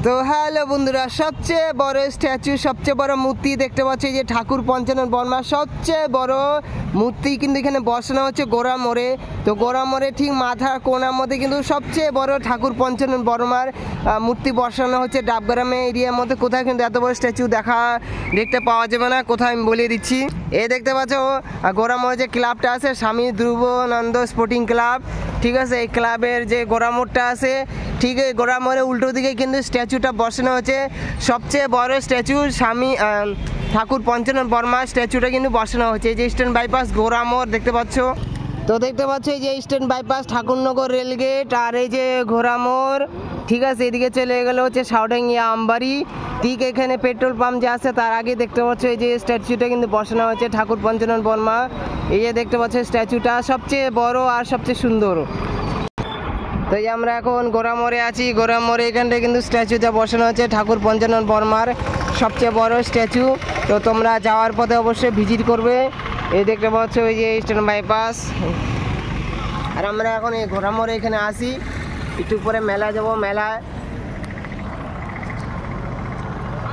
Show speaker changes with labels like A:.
A: তো হ্যালো বন্ধুরা, সবচেয়ে বড় স্ট্যাচু, সবচেয়ে বড় মূর্তি দেখতে পাচ্ছি যে ঠাকুর পঞ্চানন বর্মার সবচেয়ে বড় মূর্তি কিন্তু এখানে বসানো হচ্ছে গোড়া মোড়ে। তো গোড়া মোড়ে ঠিক মাথার কোণার মধ্যে কিন্তু সবচেয়ে বড় ঠাকুর পঞ্চানন বর্মার মূর্তি বসানো হচ্ছে। ডাবগ্রামে এরিয়ার মধ্যে কোথায় কিন্তু এত বড় স্ট্যাচু দেখতে পাওয়া যাবে না, কোথায় আমি বলে দিচ্ছি। এই দেখতে পাচ্ছ গোড়া মোড়ে যে ক্লাবটা আছে, স্বামী ধ্রুবানন্দ স্পোর্টিং ক্লাব, ঠিক আছে। এই ক্লাবের যে গোড়া মোড়টা আছে, ঠিক এই গোড়া মোড়ে উল্টো দিকে কিন্তু স্ট্যাচুটা বসানো হচ্ছে। সবচেয়ে বড় স্ট্যাচু স্বামী ঠাকুর পঞ্চানন বর্মার স্ট্যাচুটা কিন্তু বসানো হচ্ছে। এই যে ইস্টার্ন বাইপাস গোড়া মোড় দেখতে পাচ্ছ। তো দেখতে পাচ্ছ এই যে ইস্টার্ন বাইপাস ঠাকুরনগর রেলগেট, আর এই যে ঘোড়া মোড়, ঠিক আছে। এদিকে চলে গেলে হচ্ছে সাউডাঙ্গিয়া আমবাড়ি। ঠিক এখানে পেট্রোল পাম্প যে আছে তার আগে দেখতে পাচ্ছ এই যে স্ট্যাচুটা কিন্তু বসানো হচ্ছে ঠাকুর পঞ্চানন বর্মা। এই যে দেখতে পাচ্ছ স্ট্যাচুটা সবচেয়ে বড় আর সবচেয়ে সুন্দর। তো এই আমরা এখন গোড়া মোড়ে আছি। গোড়া মোড়ে এখানটায় কিন্তু স্ট্যাচুটা বসানো হচ্ছে ঠাকুর পঞ্চানন বর্মার সবচেয়ে বড় স্ট্যাচু। তো তোমরা যাওয়ার পথে অবশ্যই ভিজিট করবে। এই দেখতে পাচ্ছ ওই যে ইস্টার্ন বাইপাস। আর আমরা এখন এই গোড়া মোড়ে এখানে আসি, একটু পরে মেলা যাব। মেলায়